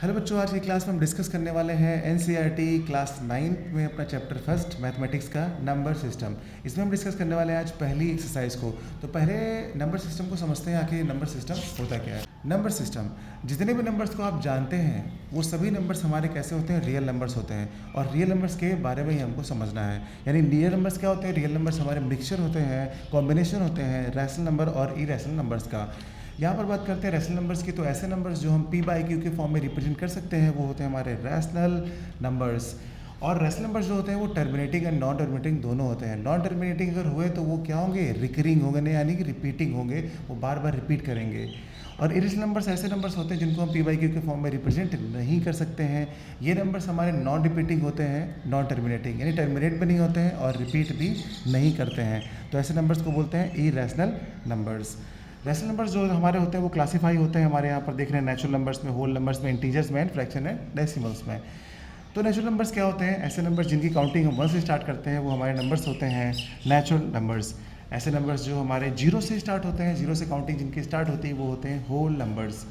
Hello बच्चों, आज की क्लास में हम डिस्कस करने वाले हैं एनसीईआरटी क्लास 9 में अपना चैप्टर फर्स्ट मैथमेटिक्स का नंबर सिस्टम। इसमें हम डिस्कस करने वाले हैं आज पहली एक्सरसाइज को। तो पहले नंबर सिस्टम को समझते हैं आखिर नंबर सिस्टम होता क्या है। नंबर सिस्टम, जितने भी नंबर्स को आप जानते हैं वो सभी नंबर्स हमारे कैसे होते हैं, रियल नंबर्स होते हैं। और रियल नंबर्स के बारे में ही हमको समझना है। यानी रियल नंबर्स क्या होते हैं, रियल नंबर्स हमारे मिक्सचर होते हैं, कॉम्बिनेशन होते हैं रैशनल नंबर और इरेशनल नंबर्स का। यहाँ पर बात करते हैं रैशनल नंबर्स की, तो ऐसे नंबर्स जो हम पी बाई क्यू के फॉर्म में रिप्रेजेंट कर सकते हैं वो होते हैं हमारे रैशनल नंबर्स। और रैशनल नंबर्स जो होते हैं वो टर्मिनेटिंग एंड नॉन टर्मिनेटिंग दोनों होते हैं। नॉन टर्मिनेटिंग अगर हुए तो वो क्या होंगे, रिकरिंग होंगे, यानी कि रिपीटिंग होंगे, वो बार बार रिपीट करेंगे। और इरेशनल नंबर्स ऐसे नंबर्स होते हैं जिनको हम पी बाई क्यू के फॉर्म में रिप्रेजेंट नहीं कर सकते हैं। ये नंबर्स हमारे नॉन रिपीटिंग होते हैं, नॉन टर्मिनेटिंग, यानी टर्मिनेट भी नहीं होते हैं और रिपीट भी नहीं करते हैं। तो ऐसे नंबर्स को बोलते हैं इरेशनल नंबर्स। रैशनल नंबर्स जो हमारे होते हैं वो क्लासीफाई होते हैं, हमारे यहाँ पर देख रहे हैं नेचुरल नंबर्स में, होल नंबर्स में, इंटीजर्स में, फ्रैक्शन एंड डेसिमल्स में। तो नेचुरल नंबर्स क्या होते हैं, ऐसे नंबर्स जिनकी काउंटिंग हम 1 से स्टार्ट करते हैं वो हमारे नंबर्स होते हैं नेचुरल नंबर्स। ऐसे नंबर्स जो हमारे 0 से स्टार्ट होते हैं, 0 से काउंटिंग जिनकी स्टार्ट होती है वो होते हैं होल नंबर्स।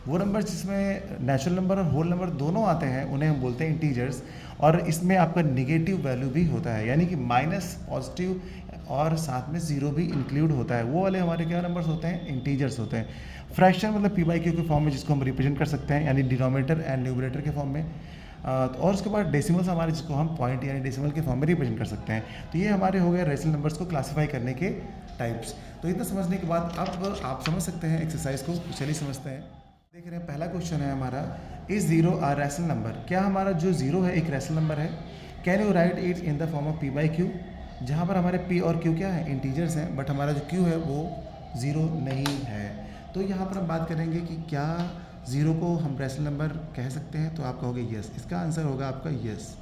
वो नंबर्स जिसमें नेचुरल नंबर और होल नंबर दोनों आते हैं उन्हें हम बोलते हैं इंटीजर्स। और इसमें आपका निगेटिव वैल्यू भी होता है, यानी कि माइनस, पॉजिटिव और साथ में ज़ीरो भी इंक्लूड होता है। वो वाले हमारे क्या नंबर्स होते हैं, इंटीजर्स होते हैं। फ्रैक्शन मतलब पी बाई क्यू के फॉर्म में जिसको हम रिप्रेजेंट कर सकते हैं, यानी डिनोमिनेटर एंड न्यूमरेटर के फॉर्म में। और उसके बाद डेसिमल्स हमारे जिसको हम पॉइंट यानी डेसिमल के फॉर्म में रिप्रेजेंट कर सकते हैं। तो ये हमारे हो गए रैशनल नंबर्स को क्लासीफाई करने के टाइप्स। तो इतना समझने के बाद अब आप समझ सकते हैं एक्सरसाइज को। चलिए समझते हैं। देख रहे हैं पहला क्वेश्चन है हमारा, is zero a rational number. क्या हमारा जो जीरो है एक रैशनल नंबर है? Can you write it in the form of P by Q. जहाँ पर हमारे पी और क्यू क्या है, इंटीजर्स हैं, बट हमारा जो क्यू है वो ज़ीरो नहीं है। तो यहाँ पर हम बात करेंगे कि क्या ज़ीरो को हम रैशनल नंबर कह सकते हैं, तो आप कहोगे यस। इसका आंसर होगा आपका यस।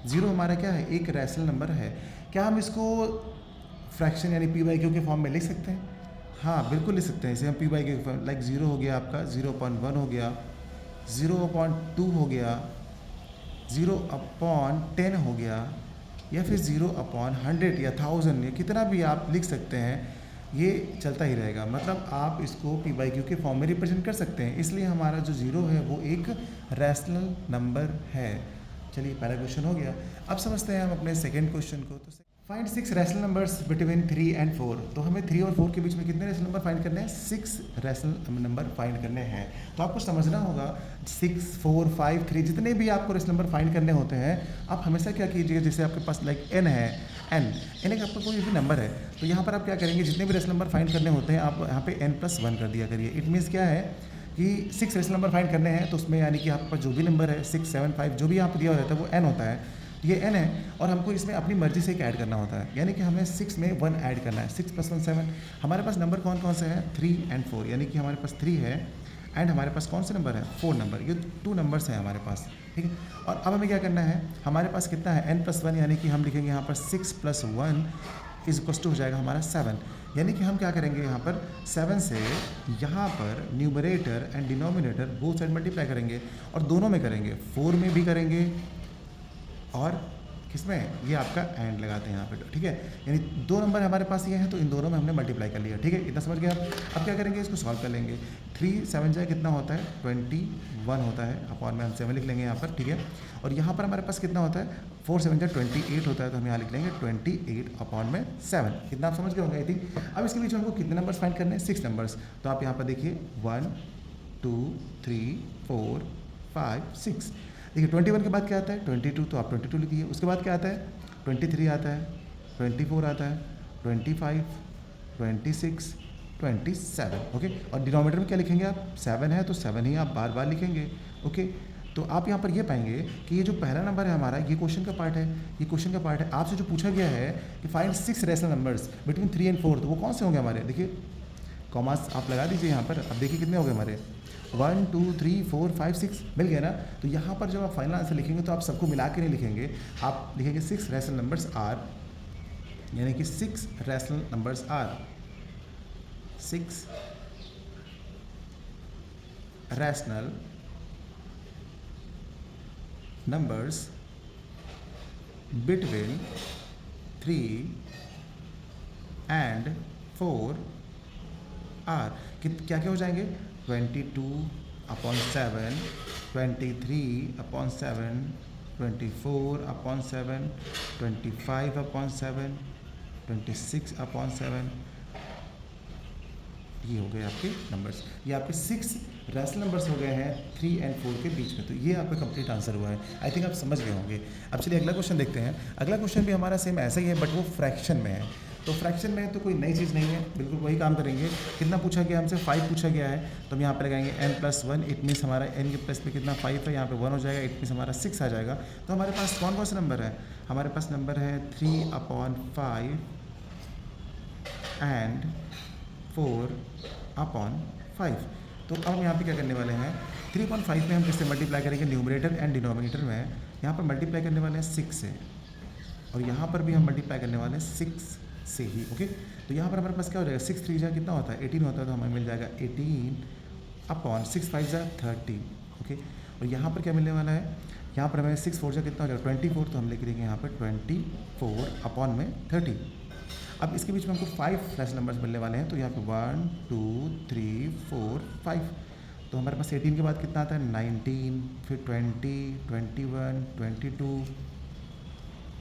ज़ीरो हमारा क्या है, एक रैशनल नंबर है। क्या हम इसको फ्रैक्शन यानी पी बाई क्यू के फॉर्म में लिख सकते हैं? हाँ बिल्कुल लिख सकते हैं। इसे हम P by Q like zero हो गया आपका 0.1 हो गया, 0.2 हो गया, 0/10 हो गया, या फिर 0/100 या 1000 या कितना भी आप लिख सकते हैं, ये चलता ही रहेगा। मतलब आप इसको पी बाई क्यू के फॉर्म में रिप्रेजेंट कर सकते हैं, इसलिए हमारा जो ज़ीरो है वो एक रैशनल नंबर है। चलिए पहला क्वेश्चन हो गया। अब समझते हैं हम अपने सेकेंड क्वेश्चन को। तो find 6 rational numbers between 3 and 4। तो हमें 3 और 4 के बीच में कितने रैशनल नंबर फाइंड करने हैं? 6 रैशनल नंबर फाइंड करने हैं। तो आपको समझना होगा 6, 4, 5, 3 जितने भी आपको रैशनल नंबर फाइंड करने होते हैं, आप हमेशा क्या कीजिएगा, जैसे आपके पास लाइक n है, n एक आपका कोई भी नंबर है, तो यहाँ पर आप क्या करेंगे, जितने भी रैशनल नंबर फाइंड करने होते हैं आप यहाँ पे n+1 कर दिया करिए। इट मीन्स क्या है कि 6 रैशनल नंबर फाइंड करने हैं, तो उसमें यानी कि आपके पास जो भी नंबर है 6, 7, 5 जो भी यहाँ पर दिया रहता है वो n होता है। ये n है और हमको इसमें अपनी मर्जी से एक ऐड करना होता है, यानी कि हमें 6 में 1 ऐड करना है। 6 + 1 7। हमारे पास नंबर कौन कौन से हैं? 3 and 4, यानी कि हमारे पास 3 है एंड हमारे पास कौन से नंबर है? 4 नंबर। ये 2 नंबर्स हैं हमारे पास, ठीक है। और अब हमें क्या करना है, हमारे पास कितना है, n+1, यानी कि हम लिखेंगे यहाँ पर 6 + 1 = हो जाएगा हमारा 7। यानी कि हम क्या करेंगे, यहाँ पर 7 से यहाँ पर numerator and denominator both side multiply करेंगे और दोनों में करेंगे, 4 में भी करेंगे और किसमें, ये आपका एंड लगाते हैं यहाँ पे, ठीक है। यानी 2 नंबर हमारे पास ये हैं तो इन दोनों में हमने मल्टीप्लाई कर लिया, ठीक है। इतना समझ गए आप। अब क्या करेंगे, इसको सॉल्व कर लेंगे। 3 7 जाए कितना होता है, 21 होता है, अपॉन में हम 7 लिख लेंगे यहाँ पर, ठीक है। और यहाँ पर हमारे पास कितना होता है, 4 7 जाए 28 होता है, तो हम यहाँ लिख लेंगे 28/7। कितना आप समझ गए होंगे आई थिंक। अब इसके बीच में हमको कितने नंबर्स फाइंड करने हैं, 6 नंबर्स। तो आप यहाँ पर देखिए 1 2 3 4 5 6। देखिए 21 के बाद क्या आता है, 22, तो आप 22 लिखिए। उसके बाद क्या आता है, 23 आता है, 24 आता है, 25, 26, 27, ओके। और डिनोमिनेटर में क्या लिखेंगे आप, 7 है तो 7 ही आप बार बार लिखेंगे, ओके। तो आप यहाँ पर ये पाएंगे कि ये जो पहला नंबर है हमारा, ये क्वेश्चन का पार्ट है, ये क्वेश्चन का पार्ट है। आपसे जो पूछा गया है कि find 6 rational numbers between 3 and 4, तो वो कौन से होंगे हमारे, देखिए कॉमास आप लगा दीजिए यहाँ पर। अब देखिए कितने हो गए हमारे, 1 2 3 4 5 6 मिल गया ना। तो यहाँ पर जब आप फाइनल आंसर लिखेंगे तो आप सबको मिला के नहीं लिखेंगे, आप लिखेंगे 6 रैशनल नंबर्स आर, यानी कि 6 rational numbers are, 6 rational numbers between 3 and 4 are. क्या क्या हो जाएंगे, 22/7, 23/7, 24/7, 25/7, 26/7, ये हो गए आपके नंबर्स। ये आपके 6 रैशनल नंबर्स हो गए हैं 3 और 4 के बीच में। तो ये आपका कंप्लीट आंसर हुआ है। आई थिंक आप समझ गए होंगे। अब चलिए अगला क्वेश्चन देखते हैं। अगला क्वेश्चन भी हमारा सेम ऐसा ही है, बट वो फ्रैक्शन में है। तो फ्रैक्शन में तो कोई नई चीज़ नहीं है, बिल्कुल वही काम करेंगे। कितना पूछा गया हमसे? 5 पूछा गया है। तो हम यहाँ पे लगाएंगे n+1, इट मीन्स हमारा n के प्लस पे कितना 5 है, यहाँ पे 1 हो जाएगा, इट मीन्स हमारा 6 आ जाएगा। तो हमारे पास कौन कौन से नंबर है? हमारे पास नंबर है 3/5 एंड 4/5। तो अब हम यहाँ पे क्या करने वाले हैं? 3/5 में हम किससे मल्टीप्लाई करेंगे? न्यूमरेटर एंड डिनोमिनेटर में यहाँ पर मल्टीप्लाई करने वाले हैं 6 से, और यहाँ पर भी हम मल्टीप्लाई करने वाले हैं 6 से ही। ओके, तो यहाँ पर हमारे पास क्या हो जाएगा? 6 3 जा कितना होता है? 18 होता है। तो हमें मिल जाएगा 18/6 5 जा 30। ओके, और यहाँ पर क्या मिलने वाला है? यहाँ पर हमें 6 4 जा कितना हो जाएगा? 24। तो हम लिख देंगे यहाँ पर 24/30। अब इसके बीच में हमको 5 रैशनल नंबर्स मिलने वाले हैं। तो यहाँ पे 1 2 3 4 5। तो हमारे पास 18 के बाद कितना आता है? 19, फिर 20, 21, 22,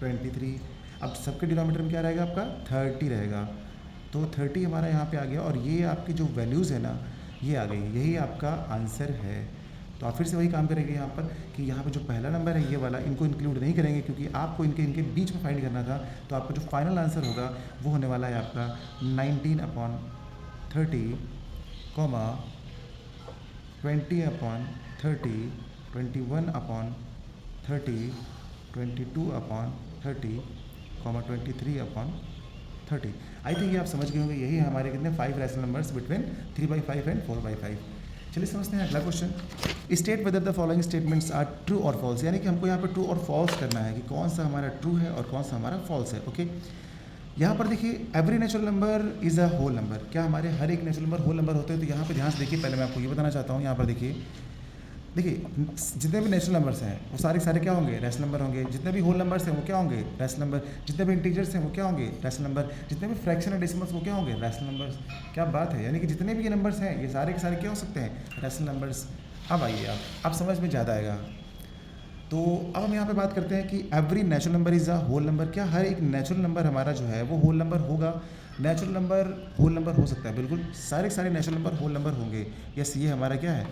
23। अब सबके डिनोमिनेटर में क्या रहेगा आपका? 30 रहेगा। तो 30 हमारा यहाँ पे आ गया, और ये आपकी जो वैल्यूज़ है ना, ये आ गई। यही आपका आंसर है। तो आप फिर से वही काम करेंगे यहाँ पर कि यहाँ पे जो पहला नंबर है ये वाला, इनको इंक्लूड नहीं करेंगे क्योंकि आपको इनके बीच में फाइंड करना था। तो आपका जो फाइनल आंसर होगा वो होने वाला है आपका 19/30, 20/30, 21/30, 22/30, 23/30। आई थिंक ये आप समझ गए होंगे। यही है हमारे कितने 5 रैशनल नंबर्स बिटवीन 3/5 एंड 4/5। चलिए समझते हैं अगला question. State whether the following statements are true और फॉल्स, यानी कि हमको यहाँ पर ट्रू और फॉल्स करना है कि कौन सा हमारा ट्रू है और कौन सा हमारा फॉल्स है। ओके, यहाँ पर देखिए every natural number is a whole number. क्या हमारे हर एक नेचुरल नंबर होल नंबर होते हैं? तो यहाँ पे ध्यान से देखिए, पहले मैं आपको ये बताना चाहता हूँ। यहाँ पर देखिए जितने भी नेचुरल नंबर्स हैं वो सारे सारे क्या होंगे? रैशनल नंबर होंगे। जितने भी होल नंबर्स हैं वो क्या होंगे? Rational number. जितने भी इंटीजर्स हैं वो क्या होंगे? Rational number. जितने भी फ्रैक्शन और डेसिमल्स वो क्या होंगे? Rational numbers. क्या बात है, यानी कि जितने भी ये नंबर्स हैं ये सारे के सारे क्या हो सकते हैं? Rational numbers. अब आइए आप समझ में ज़्यादा आएगा। तो अब हम यहाँ पे बात करते हैं कि every natural number is a whole number. क्या हर एक नेचुरल नंबर हमारा जो है वो होल नंबर होगा? नेचुरल नंबर होल नंबर हो सकता है, बिल्कुल सारे सारे नेचुरल नंबर होल नंबर होंगे। यस, ये हमारा क्या है?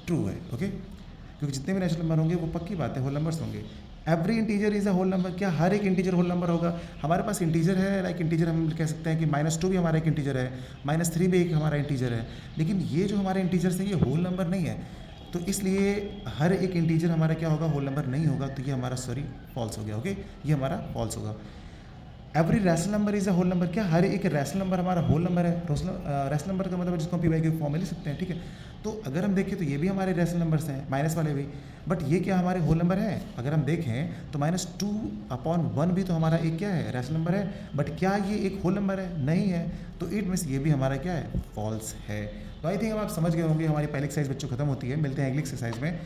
ट्रू है। ओके, क्योंकि जितने भी नेचुरल नंबर होंगे वो पक्की बात है होल नंबर्स होंगे। Every integer is a whole number. क्या हर एक इंटीजर होल नंबर होगा? हमारे पास इंटीजर है, लाइक इंटीजर हम कह सकते हैं कि -2 भी हमारा एक इंटीजर है, -3 भी एक हमारा इंटीजर है। लेकिन ये जो हमारे इंटीजर्स हैं ये होल नंबर नहीं है। तो इसलिए हर एक इंटीजर हमारा क्या होगा? होल नंबर नहीं होगा। तो ये हमारा फॉल्स हो गया। ओके, ये हमारा फॉल्स होगा। Every rational number is a whole number. क्या हर एक रैशनल नंबर हमारा होल नंबर है? रैशनल नंबर का मतलब जिसको हम पी वाई के फॉर्म में लिख सकते हैं। ठीक है, तो अगर हम देखें तो ये भी हमारे रैशनल नंबर्स हैं, माइनस वाले भी। बट ये क्या हमारे होल नंबर है? अगर हम देखें तो -2/1 भी तो हमारा एक क्या है? रैशनल नंबर है। बट क्या ये एक होल नंबर है? नहीं है। तो इट मीन्स ये भी हमारा क्या है? फॉल्स है। तो आई थिंक अब आप समझ गए होंगे। हमारी पहली एक्सरसाइज बच्चों खत्म होती है। मिलते हैं अगली एक्सरसाइज में।